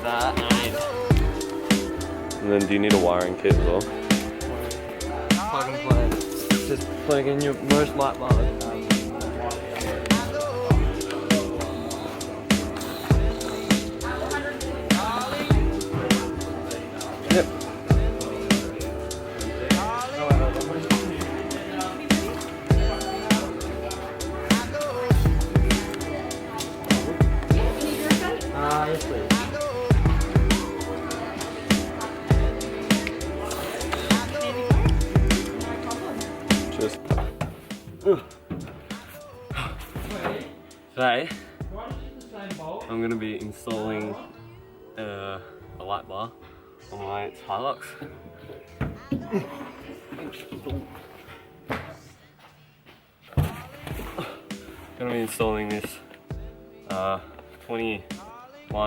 That. And then do you need a wiring kit as well? Plug and play. Just plug in your most light bar. Yep. Yes, please. Just. Today, I'm going to be installing a light bar on my Hilux. Going to be installing this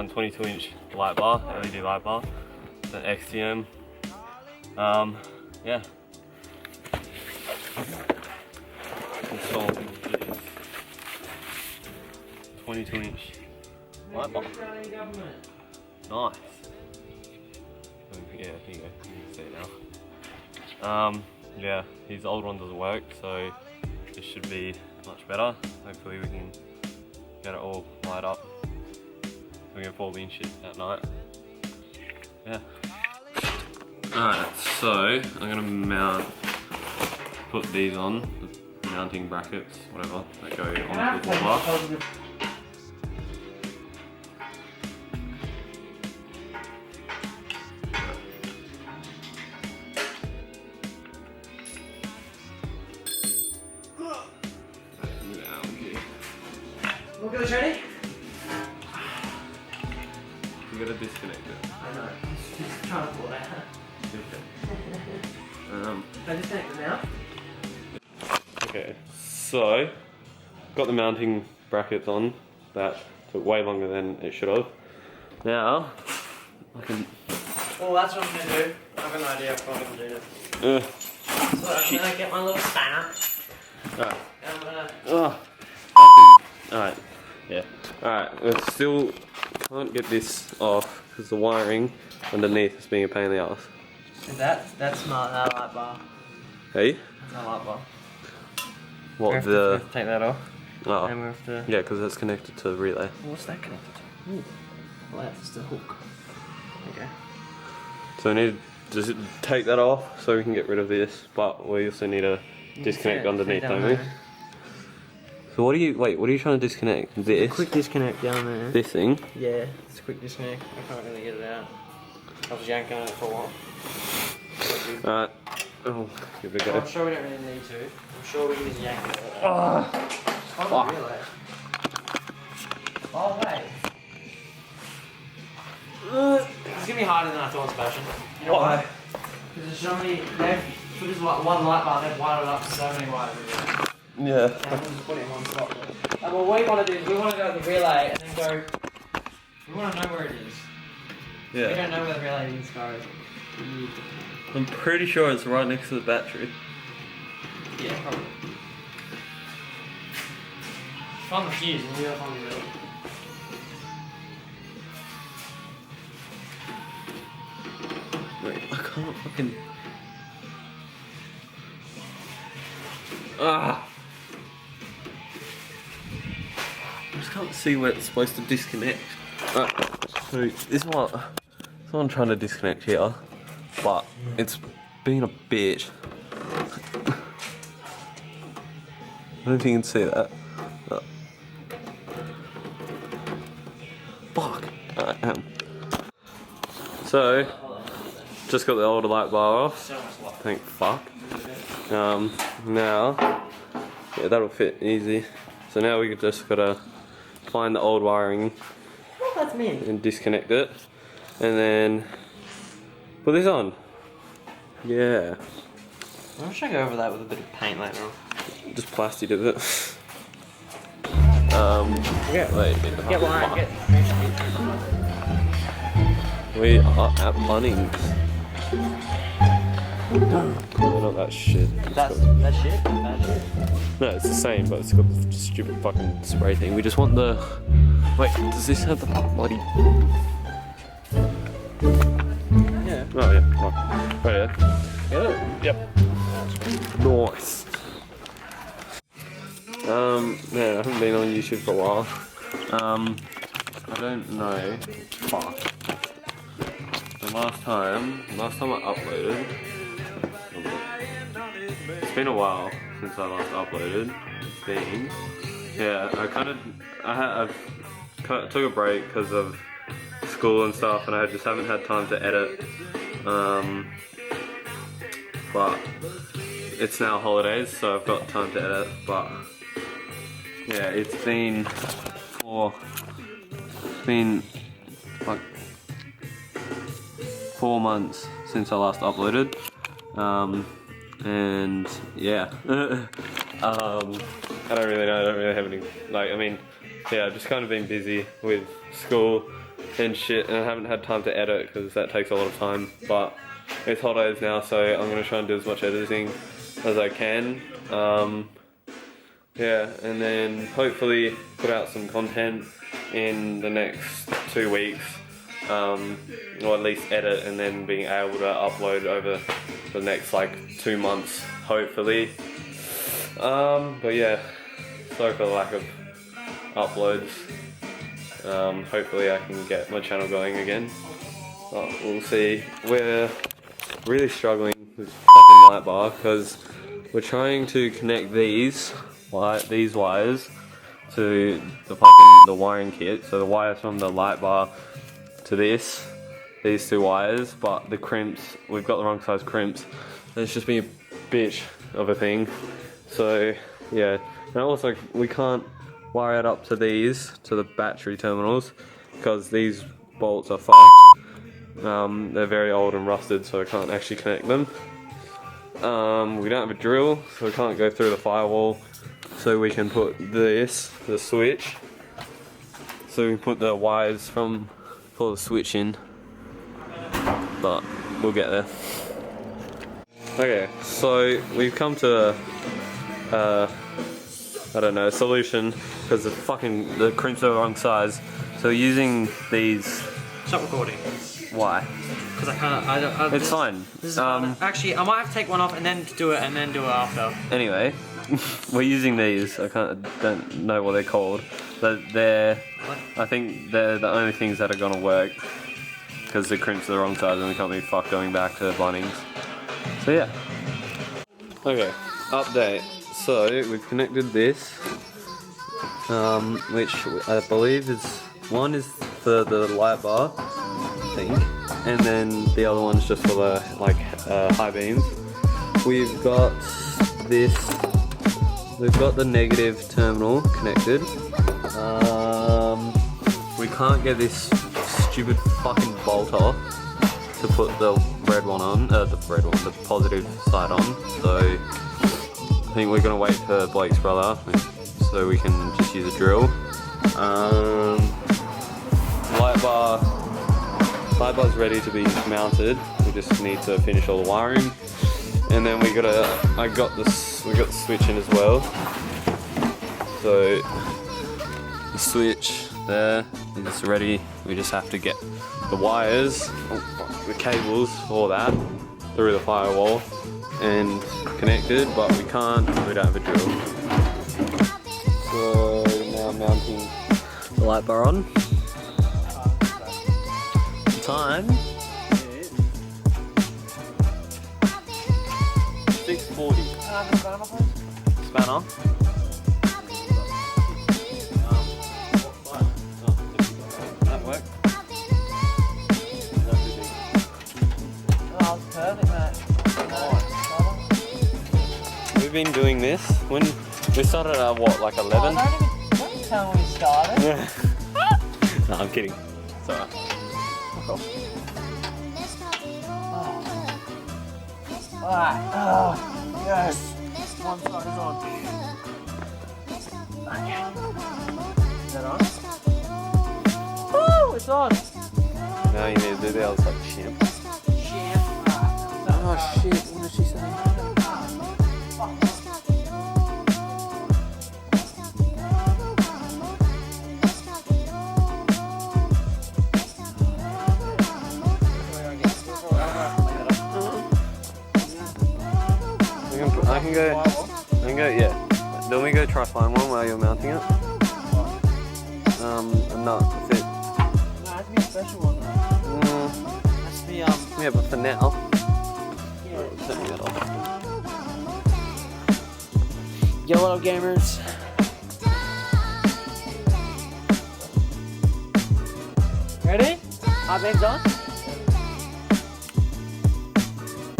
22 inch light bar, LED light bar, it's an XTM. Yeah. Installing this 22 inch light bar. Nice. Yeah, here you go. You can see it now. Yeah, his old one doesn't work, so this should be much better. Hopefully we can get it all light up. We can fall in shit at night. Yeah. Alright, so I'm gonna put these on, the mounting brackets, whatever, that go onto the bar. Look at the ready? You gotta disconnect it. I know. Just trying to pull it out. Can I disconnect it now? Okay, so got the mounting brackets on. That took way longer than it should have. Now I can. Well, that's what I'm gonna do. I have an idea of what I'm gonna do. So I'm gonna get my little spanner. Alright. And I'm gonna. Alright. Yeah. Alright. We still can't get this off because the wiring underneath is being a pain in the ass. That's not that light bar. Hey? That's not light bar. What we have to take that off. Oh. And we have to. Yeah, because that's connected to the relay. What's that connected to? Ooh. Well, that's the hook. Okay. So we need to just take that off so we can get rid of this, but we also need to disconnect underneath, don't we? So what are you trying to disconnect? This? Quick disconnect down there. This thing? Yeah, it's a quick disconnect. I can't really get it out. I was yanking on it for a while. Alright. Oh, here we go. I'm sure we don't really need to. I'm sure we can just yank it out. Fuck. Relay. Oh, wait. It's gonna be harder than I thought, Sebastian. You know why? Because there's so many, for this one light bar, they've wired it up so many wires. Yeah. And we'll just put it in one spot. And what we want to do is we want to go to the relay and then go, we want to know where it is. Yeah. We don't know where the relay is, guys. I'm pretty sure it's right next to the battery. Yeah, probably. Find the fuse and we gotta find the relay. Wait, I can't fucking. Ah! I just can't see where it's supposed to disconnect. So this is what I'm trying to disconnect here, but it's being a bitch. I don't think you can see that. Fuck. So, just got the older light bar off. Thank fuck. Now, yeah, that'll fit easy. So now we just gotta find the old wiring. Oh, that's me. And disconnect it, and then put this on. Yeah. I'm sure I go over that with a bit of paint later on. Just plastic of it. Get wiring. We are at Bunnings. Not that shit. That shit? That shit? No, it's the same, but it's got the stupid fucking spray thing. We just want the Wait, does this have the bloody... Yeah. Oh yeah, oh. Right, yeah. Get it? Yep. Nice. Man, I haven't been on YouTube for a while. I don't know. Fuck. The last time I uploaded, it's been a while since I last uploaded. It's been, yeah, I took a break because of school and stuff, and I just haven't had time to edit. But it's now holidays, so I've got time to edit. But yeah, it's been like 4 months since I last uploaded, and yeah, I don't really know. I don't really have any, like, I mean, yeah, I've just kind of been busy with school and shit, and I haven't had time to edit because that takes a lot of time. But it's holidays now, so I'm gonna try and do as much editing as I can. Yeah, and then hopefully put out some content in the next 2 weeks, or at least edit, and then being able to upload over the next like 2 months, hopefully. But yeah, sorry for the lack of uploads. Hopefully I can get my channel going again. But we'll see. We're really struggling with fucking light bar because we're trying to connect these wires to the wiring kit. So the wires from the light bar to these 2 wires, but the crimps, we've got the wrong size crimps. And it's just been a bitch of a thing. So yeah, and also we can't wire it up to the battery terminals because these bolts are fucked. They're very old and rusted, so I can't actually connect them. We don't have a drill, so we can't go through the firewall. So we can put the switch. So we can put the wires for the switch in, but we'll get there. Okay, so we've come to I don't know, a solution because the crimps are the wrong size. So using these. Stop recording. Why? Because I can't. It's fine. Actually, I might have to take one off and then do it after. Anyway, we're using these. I don't know what they're called, but I think they're the only things that are gonna work because the crimps are the wrong size and we can't be fucked going back to Bunnings. So yeah. Okay, update. So we've connected this, which I believe one is for the light bar, I think, and then the other one's just for the high beams. We've got the negative terminal connected. We can't get this stupid fucking bolt off to put the red one on, the positive side on. So I think we're gonna wait for Blake's brother so we can just use a drill. Light bar's ready to be mounted. We just need to finish all the wiring, and then we got the switch in as well. So the switch there is ready. We just have to get the wires, the cables for that through the firewall and connected, but we don't have a drill. So now mounting the light bar on. Time 6:40. Spanner. That work? Oh, perfect, mate. We've been doing this when we started at what, like 11? Don't tell me we started. No, I'm kidding. It's alright. Alright. Oh, yes. One side is on. Is that on? Woo! It's on. Now you need to do the other side. Shit. Oh shit, what did she say? can go. I can go. Yeah. Then we go try find one while you're mounting it. No, that's it. No, it has to be a special one. It has to be Yeah, but for now. Yeah. Turn that off. Yo, what up, gamers? Ready? High beams on.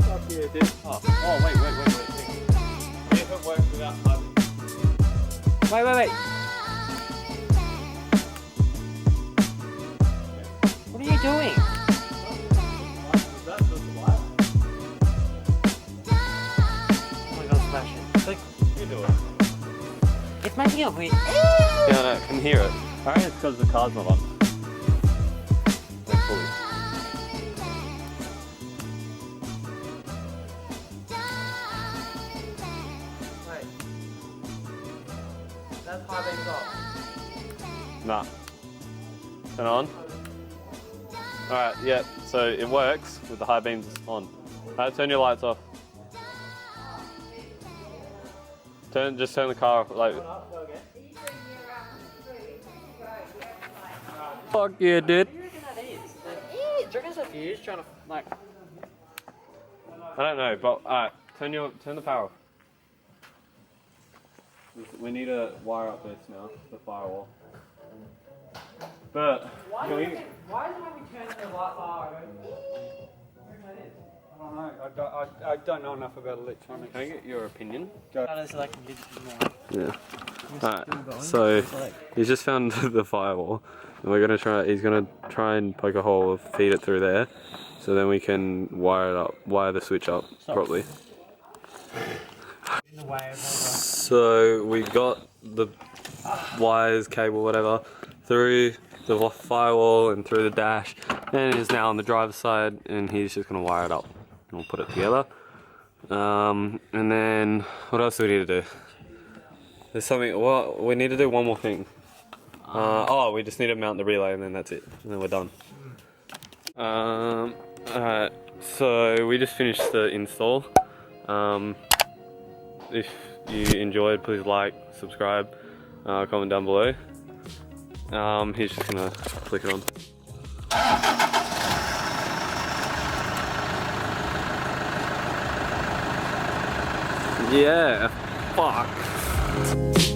Fuck yeah, dude. Oh, wait. If it works without high beams. Wait. What are you doing? Oh my god, smash it. It's like, You do it. it's making it weird. Yeah, no, I can hear it. I reckon it's because the car's not on. Like fully. Wait. That's high beams off. Nah. Turn on. Alright, yeah, so it works with the high beams on. Alright, turn your lights off. Just turn the car off, like. Fuck yeah, dude. What do you reckon that is? Do you reckon it's a fuse trying to, like... I don't know, but alright, turn the power off. We need to wire up this now, the firewall. But Why can is we? it when we turn the light bar, I I don't know. I don't know enough about electronics. Can I get your opinion? so I can give you more. Yeah. Alright, so he's just found the firewall, and he's gonna try and poke a hole, feed it through there, so then we can wire the switch up properly. In the way of So we got the wires, cable, whatever, through the firewall and through the dash, and it is now on the driver's side, and he's just gonna wire it up, and we'll put it together. And then what else do we need to do? There's something. Well, we need to do one more thing. We just need to mount the relay, and then that's it, and then we're done. Alright, so we just finished the install. If you enjoyed, please like, subscribe, comment down below. He's just gonna click it on. Yeah, fuck.